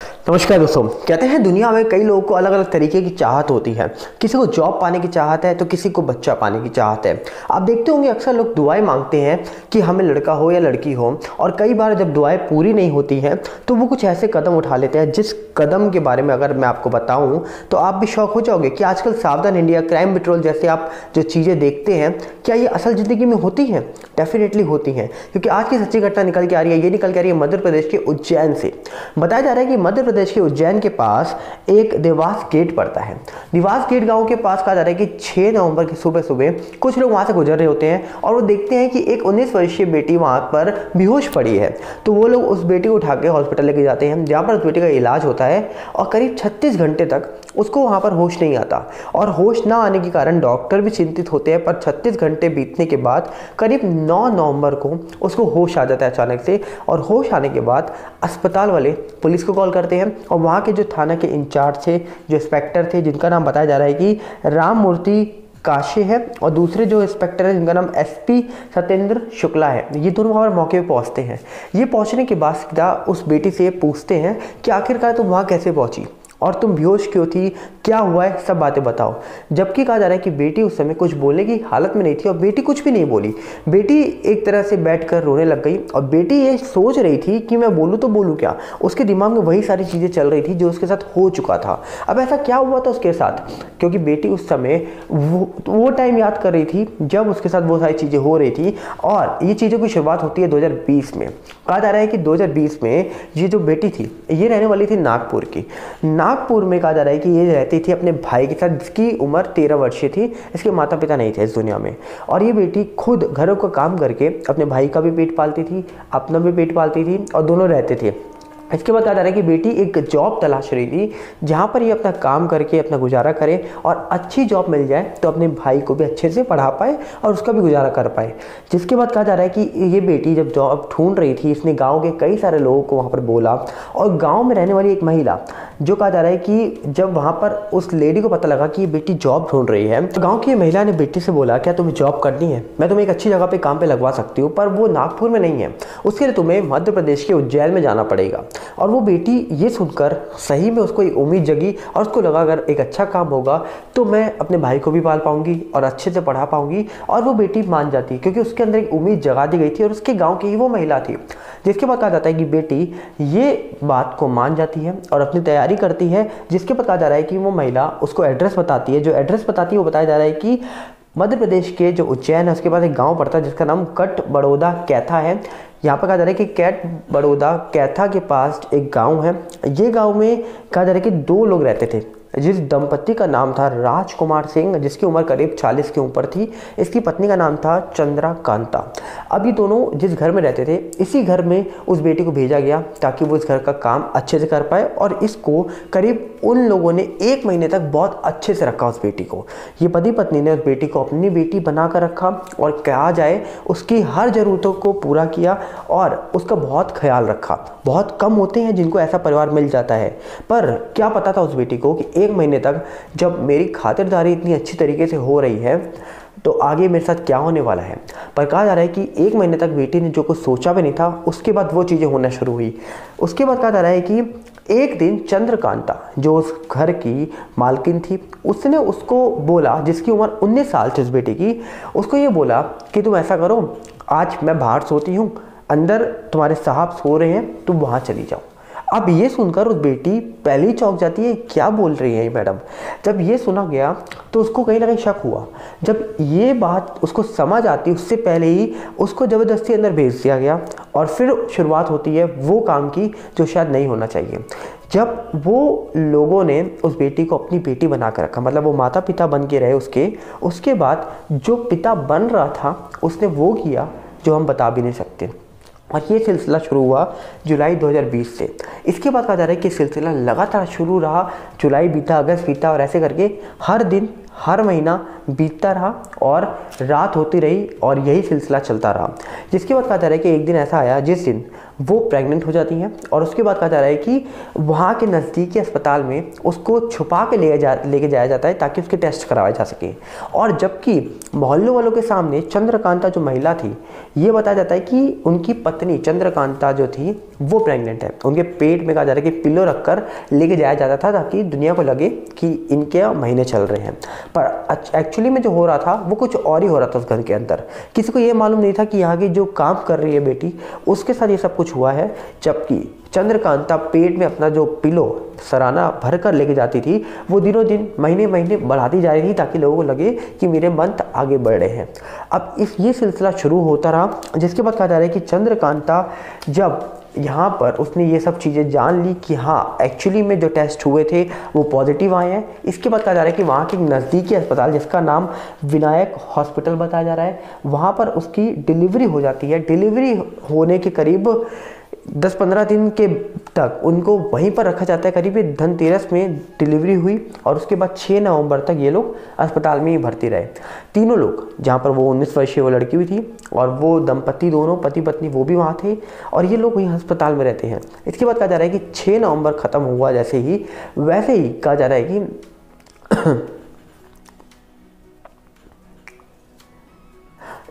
नमस्कार दोस्तों। कहते हैं दुनिया में कई लोगों को अलग अलग तरीके की चाहत होती है। किसी को जॉब पाने की चाहत है तो किसी को बच्चा पाने की चाहत है। आप देखते होंगे अक्सर लोग दुआएं मांगते हैं कि हमें लड़का हो या लड़की हो, और कई बार जब दुआएं पूरी नहीं होती हैं तो वो कुछ ऐसे कदम उठा लेते हैं जिस कदम के बारे में अगर मैं आपको बताऊं तो आप भी शौक हो जाओगे कि आजकल सावधान इंडिया, क्राइम पेट्रोल जैसे आप जो चीज़ें देखते हैं क्या ये असल ज़िंदगी में होती हैं? डेफिनेटली होती हैं, क्योंकि आज की सच्ची घटना निकल के आ रही है। ये निकल के आ रही है मध्य प्रदेश के उज्जैन से। बताया जा रहा है कि मध्य प्रदेश के उज्जैन के पास एक देवास गेट पड़ता है। देवास गेट गांव के पास कहा जा रहा है कि 6 नवंबर की सुबह सुबह कुछ लोग वहां से गुजर रहे होते हैं और वो देखते हैं कि एक 19 वर्षीय बेटी वहां पर बेहोश पड़ी है। तो वो लोग उस बेटी को उठा के हॉस्पिटल लेके जाते हैं, जहां पर उस बेटी का इलाज होता है और करीब 36 घंटे तक उसको वहां पर होश नहीं आता। और होश ना आने के कारण डॉक्टर भी चिंतित होते हैं, पर 36 घंटे बीतने के बाद करीब 9 नवंबर को उसको होश आ जाता है अचानक से। और होश आने के बाद अस्पताल वाले पुलिस को कॉल करते हैं और वहाँ के जो थाना के इंचार्ज थे, जो इंस्पेक्टर थे, जिनका नाम बताया जा रहा है कि राम मूर्ति काशे है, और दूसरे जो इंस्पेक्टर है जिनका नाम एसपी सत्येंद्र शुक्ला है, ये दोनों वहाँ पर मौके पे पहुँचते हैं। ये पहुँचने के बाद सीधा उस बेटी से पूछते हैं कि आखिरकार तुम वहाँ कैसे पहुँची और तुम बेहोश क्यों थी, क्या हुआ है, सब बातें बताओ। जबकि कहा जा रहा है कि बेटी उस समय कुछ बोलने की हालत में नहीं थी और बेटी कुछ भी नहीं बोली। बेटी एक तरह से बैठकर रोने लग गई और बेटी ये सोच रही थी कि मैं बोलूँ तो बोलूँ क्या। उसके दिमाग में वही सारी चीज़ें चल रही थी जो उसके साथ हो चुका था। अब ऐसा क्या हुआ था उसके साथ, क्योंकि बेटी उस समय वो टाइम याद कर रही थी जब उसके साथ वो सारी चीज़ें हो रही थी। और ये चीज़ों की शुरुआत होती है 2020 में। कहा जा रहा है कि 2020 में ये जो बेटी थी ये रहने वाली थी नागपुर की। नागपुर में कहा जा रहा है कि ये रहती थी अपने भाई के साथ, जिसकी उम्र 13 वर्षीय थी। इसके माता पिता नहीं थे इस दुनिया में, और ये बेटी खुद घरों का काम करके अपने भाई का भी पेट पालती थी, अपना भी पेट पालती थी, और दोनों रहते थे। इसके बाद कहा जा रहा है कि बेटी एक जॉब तलाश रही थी जहाँ पर ये अपना काम करके अपना गुजारा करे और अच्छी जॉब मिल जाए तो अपने भाई को भी अच्छे से पढ़ा पाए और उसका भी गुजारा कर पाए। जिसके बाद कहा जा रहा है कि ये बेटी जब जॉब ढूंढ रही थी, इसने गांव के कई सारे लोगों को वहाँ पर बोला, और गांव में रहने वाली एक महिला, जो कहा जा रहा है कि जब वहाँ पर उस लेडी को पता लगा कि ये बेटी जॉब ढूंढ रही है, तो गाँव की महिला ने बेटी से बोला, क्या तुम्हें जॉब करनी है? मैं तुम्हें एक अच्छी जगह पर काम पे लगवा सकती हूँ, पर वो नागपुर में नहीं है, उसके लिए तुम्हें मध्य प्रदेश के उज्जैन में जाना पड़ेगा। और वो बेटी ये सुनकर सही में उसको एक उम्मीद जगी और उसको लगा अगर एक अच्छा काम होगा तो मैं अपने भाई को भी पाल पाऊंगी और अच्छे से पढ़ा पाऊंगी। और वो बेटी मान जाती क्योंकि उसके अंदर एक उम्मीद जगा दी गई थी और उसके गांव की ही वो महिला थी। जिसके बाद कहा जाता है कि बेटी ये बात को मान जाती है और अपनी तैयारी करती है। जिसके बाद कहा जा रहा है कि वो महिला उसको एड्रेस बताती है। जो एड्रेस बताती है वो बताया जा रहा है कि मध्य प्रदेश के जो उज्जैन है उसके पास एक गांव पड़ता है जिसका नाम कट बड़ौदा कैथा है। यहाँ पर कहा जा रहा है कि कैट बड़ौदा कैथा के पास एक गांव है। ये गांव में कहा जा रहा है कि 2 लोग रहते थे, जिस दंपति का नाम था राजकुमार सिंह, जिसकी उम्र करीब 40 के ऊपर थी। इसकी पत्नी का नाम था चंद्रकांता। अब ये दोनों जिस घर में रहते थे, इसी घर में उस बेटी को भेजा गया ताकि वो इस घर का काम अच्छे से कर पाए। और इसको करीब उन लोगों ने 1 महीने तक बहुत अच्छे से रखा उस बेटी को। ये पति पत्नी ने उस बेटी को अपनी बेटी बना कर रखा और कहा जाए उसकी हर ज़रूरतों को पूरा किया और उसका बहुत ख्याल रखा। बहुत कम होते हैं जिनको ऐसा परिवार मिल जाता है, पर क्या पता था उस बेटी को कि 1 महीने तक जब मेरी खातिरदारी इतनी अच्छी तरीके से हो रही है तो आगे मेरे साथ क्या होने वाला है। पर कहा जा रहा है कि 1 महीने तक बेटी ने जो कुछ सोचा भी नहीं था, उसके बाद वो चीज़ें होना शुरू हुई। उसके बाद कहा जा रहा है कि एक दिन चंद्रकांता जो उस घर की मालकिन थी, उसने उसको बोला, जिसकी उम्र 19 साल थी उस बेटी की, उसको ये बोला कि तुम ऐसा करो, आज मैं बाहर सोती हूँ, अंदर तुम्हारे साहब सो रहे हैं, तुम वहाँ चली जाओ। अब ये सुनकर उस बेटी पहले ही चौंक जाती है, क्या बोल रही है ये मैडम। जब ये सुना गया तो उसको कहीं ना कहीं शक हुआ। जब ये बात उसको समझ आती, उससे पहले ही उसको ज़बरदस्ती अंदर भेज दिया गया और फिर शुरुआत होती है वो काम की जो शायद नहीं होना चाहिए। जब वो लोगों ने उस बेटी को अपनी बेटी बना कर रखा, मतलब वो माता पिता बन के रहे उसके बाद जो पिता बन रहा था उसने वो किया जो हम बता भी नहीं सकते। और ये सिलसिला शुरू हुआ जुलाई 2020 से। इसके बाद कहा जा रहा है कि सिलसिला लगातार शुरू रहा, जुलाई बीता, अगस्त बीता, और ऐसे करके हर दिन हर महीना बीतता रहा और रात होती रही और यही सिलसिला चलता रहा। जिसके बाद कहा जा रहा है कि एक दिन ऐसा आया जिस दिन वो प्रेग्नेंट हो जाती हैं और उसके बाद कहा जा रहा है कि वहाँ के नज़दीकी अस्पताल में उसको छुपा के लेके जाया जाता है ताकि उसके टेस्ट करवाए जा सके। और जबकि मोहल्लों वालों के सामने चंद्रकांता जो महिला थी, ये बताया जाता है कि उनकी पत्नी चंद्रकांता जो थी वो प्रेग्नेंट है। उनके पेट में कहा जा रहा है कि पिलो रखकर लेके जाया जाता था ताकि दुनिया को लगे कि इनके महीने चल रहे हैं। पर एक्चुअली में जो हो रहा था वो कुछ और ही हो रहा था उस घर के अंदर। किसी को ये मालूम नहीं था कि यहाँ की जो काम कर रही है बेटी, उसके साथ ये सब कुछ हुआ है। जबकि चंद्रकांता पेट में अपना जो पिलो सराना भर कर लेके जाती थी, वो दिनों दिन महीने महीने बढ़ाती जा रही थी ताकि लोगों को लगे कि मेरे मंथ आगे बढ़ रहे हैं। अब ये सिलसिला शुरू होता रहा, जिसके बाद कहा जा रहा है कि चंद्रकांता जब यहाँ पर उसने ये सब चीज़ें जान ली कि हाँ एक्चुअली में जो टेस्ट हुए थे वो पॉजिटिव आए हैं। इसके बाद कहा जा रहा है कि वहाँ के नज़दीकी अस्पताल जिसका नाम विनायक हॉस्पिटल बताया जा रहा है, वहाँ पर उसकी डिलीवरी हो जाती है। डिलीवरी होने के करीब 10-15 दिन के तक उनको वहीं पर रखा जाता है। करीब धनतेरस में डिलीवरी हुई और उसके बाद 6 नवंबर तक ये लोग अस्पताल में ही भर्ती रहे। तीनों लोग, जहाँ पर वो 19 वर्षीय वो लड़की भी थी और वो दंपति दोनों पति पत्नी वो भी वहाँ थे और ये लोग वहीं अस्पताल में रहते हैं। इसके बाद कहा जा रहा है कि 6 नवंबर ख़त्म हुआ जैसे ही, वैसे ही कहा जा रहा है कि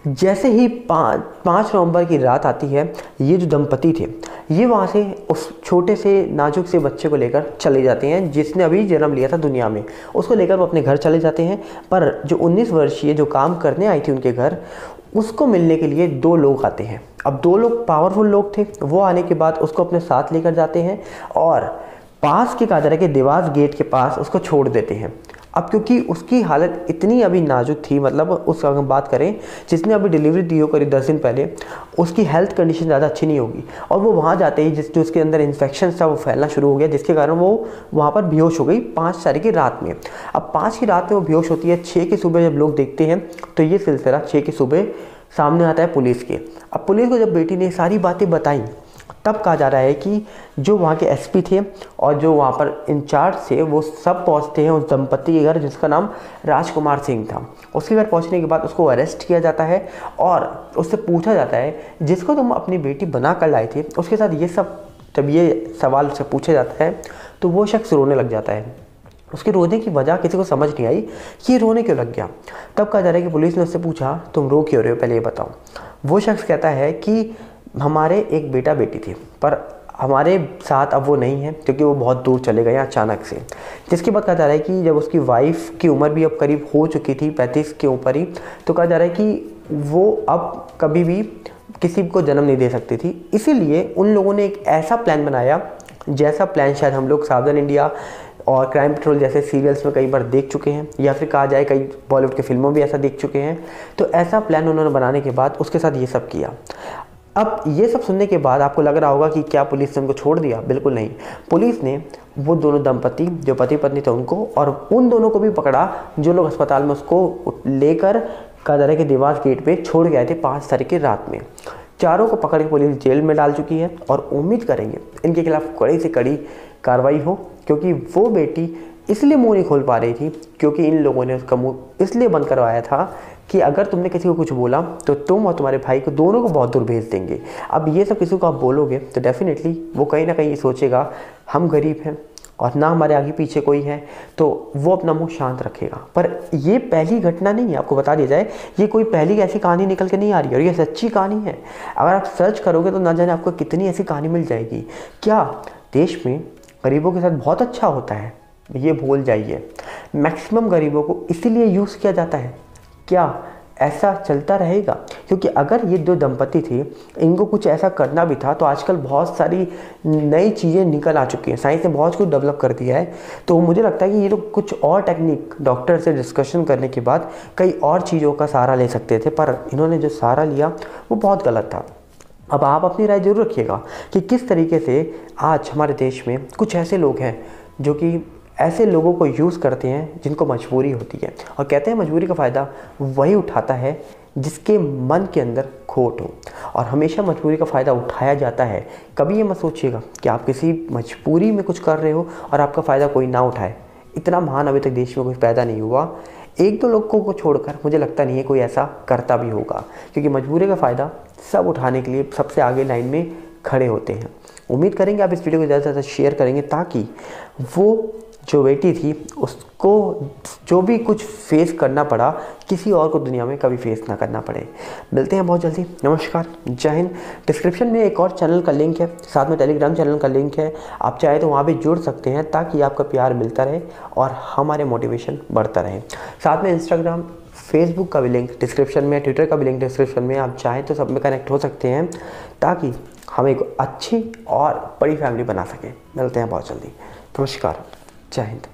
जैसे ही 5 नवंबर की रात आती है, ये जो दंपति थे ये वहाँ से उस छोटे से नाजुक से बच्चे को लेकर चले जाते हैं जिसने अभी जन्म लिया था दुनिया में। उसको लेकर वो अपने घर चले जाते हैं। पर जो 19 वर्षीय जो काम करने आई थी उनके घर, उसको मिलने के लिए 2 लोग आते हैं। अब 2 लोग पावरफुल लोग थे। वो आने के बाद उसको अपने साथ लेकर जाते हैं और पास के कहा जा रहा है कि देवास गेट के पास उसको छोड़ देते हैं। अब क्योंकि उसकी हालत इतनी अभी नाजुक थी, मतलब उसका अगर बात करें जिसने अभी डिलीवरी दी हो करीब 10 दिन पहले, उसकी हेल्थ कंडीशन ज़्यादा अच्छी नहीं होगी और वो वहाँ जाते ही जो उसके अंदर इन्फेक्शन था वो फैलना शुरू हो गया, जिसके कारण वो वहाँ पर बेहोश हो गई 5 तारीख की रात में। अब 5 की रात में वो बेहोश होती है। 6 की सुबह जब लोग देखते हैं तो ये सिलसिला 6 की सुबह सामने आता है पुलिस के। अब पुलिस को जब बेटी ने सारी बातें बताई, तब कहा जा रहा है कि जो वहाँ के एसपी थे और जो वहाँ पर इंचार्ज थे वो सब पहुँचते हैं उस दंपति के घर जिसका नाम राजकुमार सिंह था। उसके घर पहुँचने के बाद उसको अरेस्ट किया जाता है और उससे पूछा जाता है जिसको तुम अपनी बेटी बना कर लाए थे उसके साथ ये सब, जब ये सवाल उससे पूछा जाता है तो वो शख्स रोने लग जाता है। उसके रोने की वजह किसी को समझ नहीं आई कि ये रोने क्यों लग गया। तब कहा जा रहा है कि पुलिस ने उससे पूछा तुम रो क्यों रहे हो, पहले ये बताओ। वो शख्स कहता है कि हमारे एक बेटा बेटी थे पर हमारे साथ अब वो नहीं है क्योंकि वो बहुत दूर चले गए अचानक से। जिसके बाद कहा जा रहा है कि जब उसकी वाइफ की उम्र भी अब करीब हो चुकी थी 35 के ऊपर ही, तो कहा जा रहा है कि वो अब कभी भी किसी को जन्म नहीं दे सकती थी। इसीलिए उन लोगों ने एक ऐसा प्लान बनाया जैसा प्लान शायद हम लोग सावधान इंडिया और क्राइम पेट्रोल जैसे सीरियल्स में कई बार देख चुके हैं, या फिर कहा जाए कई बॉलीवुड के फिल्मों भी ऐसा देख चुके हैं। तो ऐसा प्लान उन्होंने बनाने के बाद उसके साथ ये सब किया। अब ये सब सुनने के बाद आपको लग रहा होगा कि क्या पुलिस ने उनको छोड़ दिया? बिल्कुल नहीं। पुलिस ने वो दोनों दंपति जो पति पत्नी थे उनको और उन दोनों को भी पकड़ा जो लोग अस्पताल में उसको लेकर कहा जा रहा है कि देवास गेट पे छोड़ गए थे 5 तारीख की रात में। चारों को पकड़ के पुलिस जेल में डाल चुकी है और उम्मीद करेंगे इनके खिलाफ कड़ी से कड़ी कार्रवाई हो, क्योंकि वो बेटी इसलिए मुंह नहीं खोल पा रही थी क्योंकि इन लोगों ने उसका मुंह इसलिए बंद करवाया था कि अगर तुमने किसी को कुछ बोला तो तुम और तुम्हारे भाई को दोनों को बहुत दूर भेज देंगे। अब ये सब किसी को आप बोलोगे तो डेफिनेटली वो कहीं ना कहीं सोचेगा हम गरीब हैं और ना हमारे आगे पीछे कोई है, तो वो अपना मुंह शांत रखेगा। पर ये पहली घटना नहीं है, आपको बता दिया जाए, ये कोई पहली ऐसी कहानी निकल के नहीं आ रही है और ये सच्ची कहानी है। अगर आप सर्च करोगे तो ना जाने आपको कितनी ऐसी कहानी मिल जाएगी। क्या देश में गरीबों के साथ बहुत अच्छा होता है? ये भूल जाइए। मैक्सिमम गरीबों को इसीलिए यूज़ किया जाता है। क्या ऐसा चलता रहेगा? क्योंकि अगर ये 2 दंपति थे, इनको कुछ ऐसा करना भी था तो आजकल बहुत सारी नई चीज़ें निकल आ चुकी हैं, साइंस ने बहुत कुछ डेवलप कर दिया है। तो मुझे लगता है कि ये लोग कुछ और टेक्निक डॉक्टर से डिस्कशन करने के बाद कई और चीज़ों का सहारा ले सकते थे, पर इन्होंने जो सहारा लिया वो बहुत गलत था। अब आप अपनी राय जरूर रखिएगा कि किस तरीके से आज हमारे देश में कुछ ऐसे लोग हैं जो कि ऐसे लोगों को यूज़ करते हैं जिनको मजबूरी होती है, और कहते हैं मजबूरी का फ़ायदा वही उठाता है जिसके मन के अंदर खोट हो, और हमेशा मजबूरी का फ़ायदा उठाया जाता है। कभी ये मत सोचिएगा कि आप किसी मजबूरी में कुछ कर रहे हो और आपका फ़ायदा कोई ना उठाए। इतना महान अभी तक देश में कोई पैदा नहीं हुआ। 1-2 लोगों को छोड़कर मुझे लगता नहीं है कोई ऐसा करता भी होगा, क्योंकि मजबूरी का फ़ायदा सब उठाने के लिए सबसे आगे लाइन में खड़े होते हैं। उम्मीद करेंगे आप इस वीडियो को ज़्यादा से ज़्यादा शेयर करेंगे ताकि वो जो बेटी थी उसको जो भी कुछ फेस करना पड़ा किसी और को दुनिया में कभी फेस ना करना पड़े। मिलते हैं बहुत जल्दी। नमस्कार, जय हिंद। डिस्क्रिप्शन में एक और चैनल का लिंक है, साथ में टेलीग्राम चैनल का लिंक है। आप चाहे तो वहाँ भी जुड़ सकते हैं ताकि आपका प्यार मिलता रहे और हमारे मोटिवेशन बढ़ता रहे। साथ में इंस्टाग्राम, फेसबुक का भी लिंक डिस्क्रिप्शन में, ट्विटर का भी लिंक डिस्क्रिप्शन में। आप चाहें तो सब में कनेक्ट हो सकते हैं ताकि हम एक अच्छी और बड़ी फैमिली बना सकें। मिलते हैं बहुत जल्दी। नमस्कार, जय हिंद।